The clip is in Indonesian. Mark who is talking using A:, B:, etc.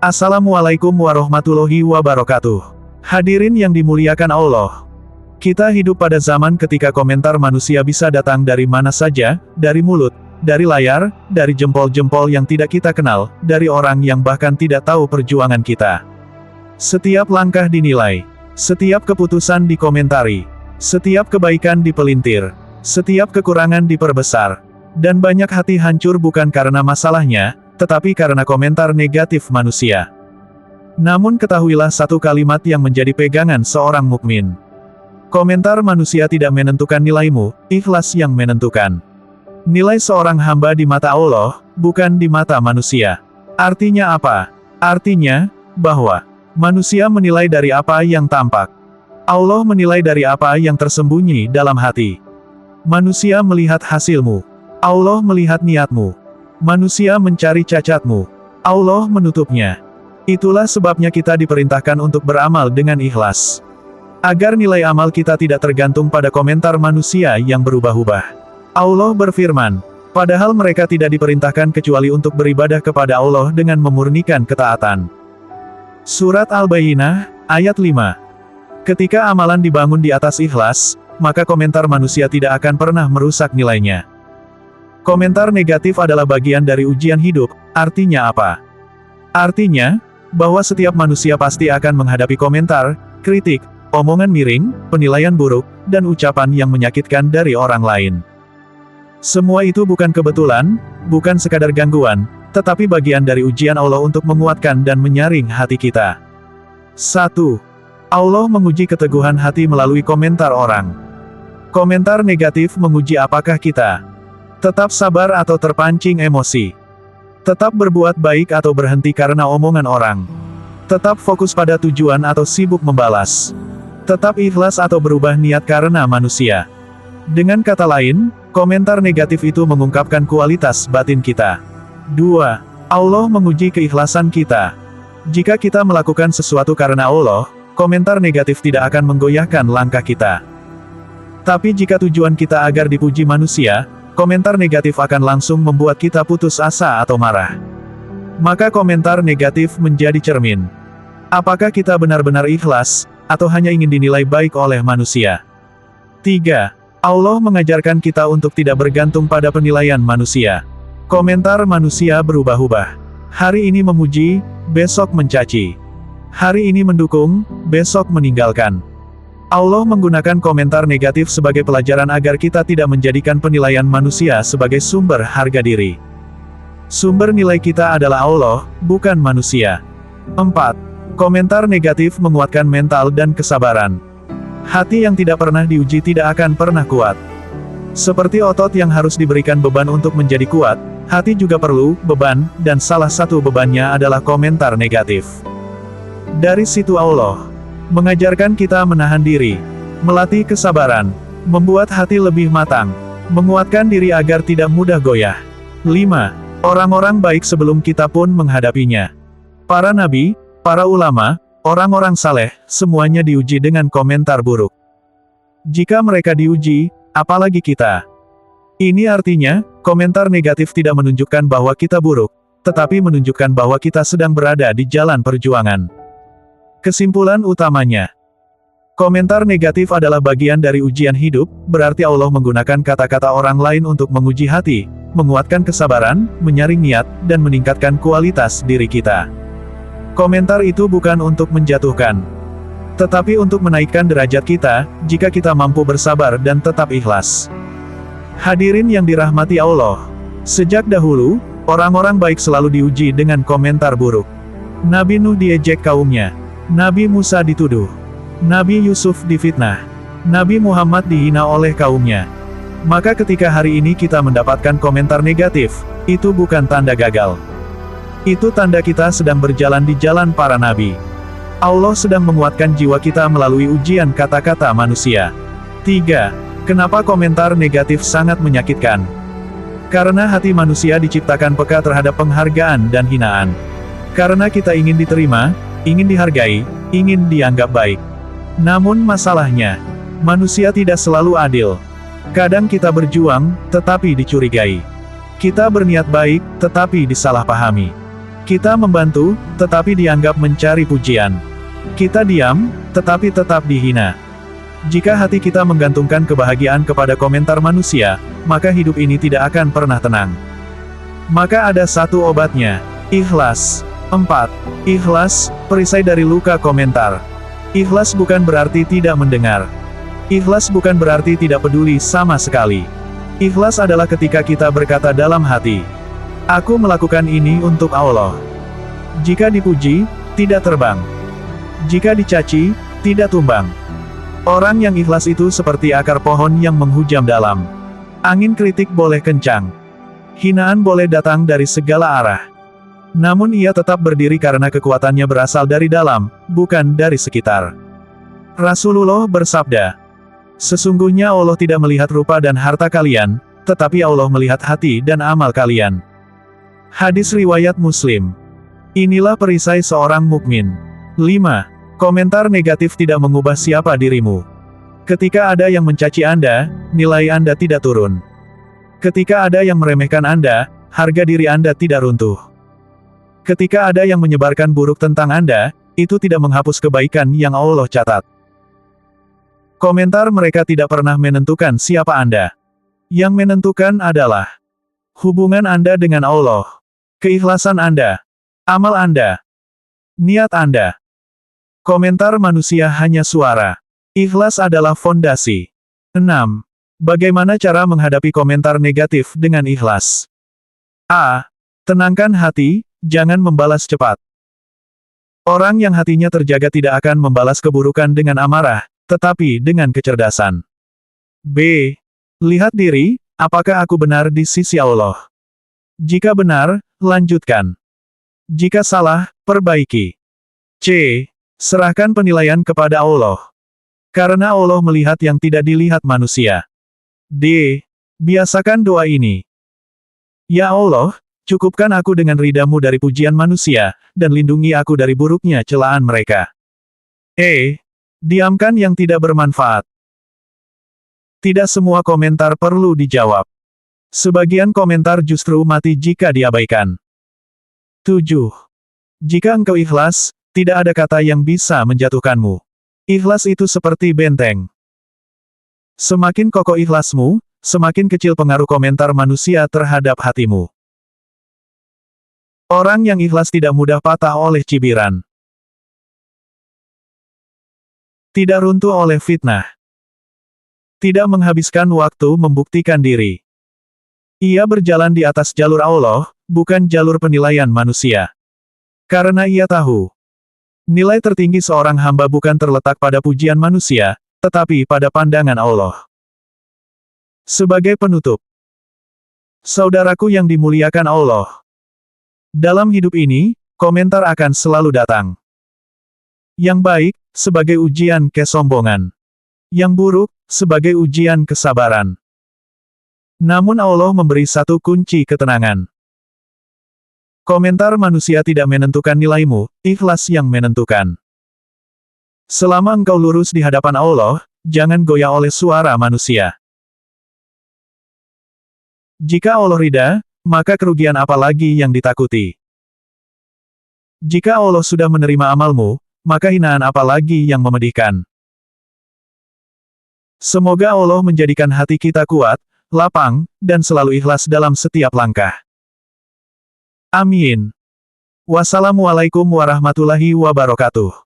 A: Assalamualaikum warahmatullahi wabarakatuh. Hadirin yang dimuliakan Allah. Kita hidup pada zaman ketika komentar manusia bisa datang dari mana saja, dari mulut, dari layar, dari jempol-jempol yang tidak kita kenal, dari orang yang bahkan tidak tahu perjuangan kita. Setiap langkah dinilai, setiap keputusan dikomentari, setiap kebaikan dipelintir, setiap kekurangan diperbesar, dan banyak hati hancur bukan karena masalahnya, tetapi karena komentar negatif manusia. Namun ketahuilah satu kalimat yang menjadi pegangan seorang mukmin. Komentar manusia tidak menentukan nilaimu, ikhlas yang menentukan. Nilai seorang hamba di mata Allah, bukan di mata manusia. Artinya apa? Artinya, bahwa manusia menilai dari apa yang tampak. Allah menilai dari apa yang tersembunyi dalam hati. Manusia melihat hasilmu. Allah melihat niatmu. Manusia mencari cacatmu. Allah menutupnya. Itulah sebabnya kita diperintahkan untuk beramal dengan ikhlas. Agar nilai amal kita tidak tergantung pada komentar manusia yang berubah-ubah. Allah berfirman, padahal mereka tidak diperintahkan kecuali untuk beribadah kepada Allah dengan memurnikan ketaatan. Surat Al-Bayyinah, ayat 5. Ketika amalan dibangun di atas ikhlas, maka komentar manusia tidak akan pernah merusak nilainya. Komentar negatif adalah bagian dari ujian hidup. Artinya apa? Artinya, bahwa setiap manusia pasti akan menghadapi komentar, kritik, omongan miring, penilaian buruk, dan ucapan yang menyakitkan dari orang lain. Semua itu bukan kebetulan, bukan sekadar gangguan, tetapi bagian dari ujian Allah untuk menguatkan dan menyaring hati kita. 1. Allah menguji keteguhan hati melalui komentar orang. Komentar negatif menguji apakah kita tetap sabar atau terpancing emosi. Tetap berbuat baik atau berhenti karena omongan orang. Tetap fokus pada tujuan atau sibuk membalas. Tetap ikhlas atau berubah niat karena manusia. Dengan kata lain, komentar negatif itu mengungkapkan kualitas batin kita. 2. Allah menguji keikhlasan kita. Jika kita melakukan sesuatu karena Allah, komentar negatif tidak akan menggoyahkan langkah kita. Tapi jika tujuan kita agar dipuji manusia, komentar negatif akan langsung membuat kita putus asa atau marah. Maka komentar negatif menjadi cermin. Apakah kita benar-benar ikhlas, atau hanya ingin dinilai baik oleh manusia? 3. Allah mengajarkan kita untuk tidak bergantung pada penilaian manusia. Komentar manusia berubah-ubah. Hari ini memuji, besok mencaci. Hari ini mendukung, besok meninggalkan. Allah menggunakan komentar negatif sebagai pelajaran agar kita tidak menjadikan penilaian manusia sebagai sumber harga diri. Sumber nilai kita adalah Allah, bukan manusia. 4. Komentar negatif menguatkan mental dan kesabaran. Hati yang tidak pernah diuji tidak akan pernah kuat. Seperti otot yang harus diberikan beban untuk menjadi kuat, hati juga perlu beban, dan salah satu bebannya adalah komentar negatif. Dari situ Allah mengajarkan kita menahan diri, melatih kesabaran, membuat hati lebih matang, menguatkan diri agar tidak mudah goyah. 5. Orang-orang baik sebelum kita pun menghadapinya. Para nabi, para ulama, orang-orang saleh, semuanya diuji dengan komentar buruk. Jika mereka diuji, apalagi kita. Ini artinya, komentar negatif tidak menunjukkan bahwa kita buruk, tetapi menunjukkan bahwa kita sedang berada di jalan perjuangan. Kesimpulan utamanya, komentar negatif adalah bagian dari ujian hidup, berarti Allah menggunakan kata-kata orang lain untuk menguji hati, menguatkan kesabaran, menyaring niat, dan meningkatkan kualitas diri kita. Komentar itu bukan untuk menjatuhkan, tetapi untuk menaikkan derajat kita, jika kita mampu bersabar dan tetap ikhlas. Hadirin yang dirahmati Allah, sejak dahulu, orang-orang baik selalu diuji dengan komentar buruk. Nabi Nuh diejek kaumnya. Nabi Musa dituduh. Nabi Yusuf difitnah. Nabi Muhammad dihina oleh kaumnya. Maka ketika hari ini kita mendapatkan komentar negatif, itu bukan tanda gagal. Itu tanda kita sedang berjalan di jalan para nabi. Allah sedang menguatkan jiwa kita melalui ujian kata-kata manusia. 3. Kenapa komentar negatif sangat menyakitkan? Karena hati manusia diciptakan peka terhadap penghargaan dan hinaan. Karena kita ingin diterima, ingin dihargai, ingin dianggap baik. Namun masalahnya, manusia tidak selalu adil. Kadang kita berjuang, tetapi dicurigai. Kita berniat baik, tetapi disalahpahami. Kita membantu, tetapi dianggap mencari pujian. Kita diam, tetapi tetap dihina. Jika hati kita menggantungkan kebahagiaan kepada komentar manusia, maka hidup ini tidak akan pernah tenang. Maka ada satu obatnya. Ikhlas. 4. Ikhlas, perisai dari luka komentar. Ikhlas bukan berarti tidak mendengar. Ikhlas bukan berarti tidak peduli sama sekali. Ikhlas adalah ketika kita berkata dalam hati, "Aku melakukan ini untuk Allah." Jika dipuji, tidak terbang. Jika dicaci, tidak tumbang. Orang yang ikhlas itu seperti akar pohon yang menghujam dalam. Angin kritik boleh kencang. Hinaan boleh datang dari segala arah. Namun ia tetap berdiri karena kekuatannya berasal dari dalam, bukan dari sekitar. Rasulullah bersabda, "Sesungguhnya Allah tidak melihat rupa dan harta kalian, tetapi Allah melihat hati dan amal kalian." Hadis riwayat Muslim. Inilah perisai seorang mukmin. 5. Komentar negatif tidak mengubah siapa dirimu. Ketika ada yang mencaci Anda, nilai Anda tidak turun. Ketika ada yang meremehkan Anda, harga diri Anda tidak runtuh. Ketika ada yang menyebarkan buruk tentang Anda, itu tidak menghapus kebaikan yang Allah catat. Komentar mereka tidak pernah menentukan siapa Anda. Yang menentukan adalah hubungan Anda dengan Allah, keikhlasan Anda, amal Anda, niat Anda. Komentar manusia hanya suara. Ikhlas adalah fondasi. 6. Bagaimana cara menghadapi komentar negatif dengan ikhlas? A. Tenangkan hati, jangan membalas cepat. Orang yang hatinya terjaga tidak akan membalas keburukan dengan amarah, tetapi dengan kecerdasan. B. Lihat diri, apakah aku benar di sisi Allah? Jika benar, lanjutkan. Jika salah, perbaiki. C. Serahkan penilaian kepada Allah. Karena Allah melihat yang tidak dilihat manusia. D. Biasakan doa ini. Ya Allah, cukupkan aku dengan ridha-Mu dari pujian manusia, dan lindungi aku dari buruknya celaan mereka. E. Diamkan yang tidak bermanfaat. Tidak semua komentar perlu dijawab. Sebagian komentar justru mati jika diabaikan. 7. Jika engkau ikhlas, tidak ada kata yang bisa menjatuhkanmu. Ikhlas itu seperti benteng. Semakin kokoh ikhlasmu, semakin kecil pengaruh komentar manusia terhadap hatimu. Orang yang ikhlas tidak mudah patah oleh cibiran. Tidak runtuh oleh fitnah. Tidak menghabiskan waktu membuktikan diri. Ia berjalan di atas jalur Allah, bukan jalur penilaian manusia. Karena ia tahu, nilai tertinggi seorang hamba bukan terletak pada pujian manusia, tetapi pada pandangan Allah. Sebagai penutup, saudaraku yang dimuliakan Allah, dalam hidup ini, komentar akan selalu datang. Yang baik, sebagai ujian kesombongan. Yang buruk, sebagai ujian kesabaran. Namun Allah memberi satu kunci ketenangan. Komentar manusia tidak menentukan nilaimu, ikhlas yang menentukan. Selama engkau lurus di hadapan Allah, jangan goyah oleh suara manusia. Jika Allah ridha, maka kerugian apa lagi yang ditakuti? Jika Allah sudah menerima amalmu, maka hinaan apa lagi yang memedihkan? Semoga Allah menjadikan hati kita kuat, lapang, dan selalu ikhlas dalam setiap langkah. Amin. Wassalamualaikum warahmatullahi wabarakatuh.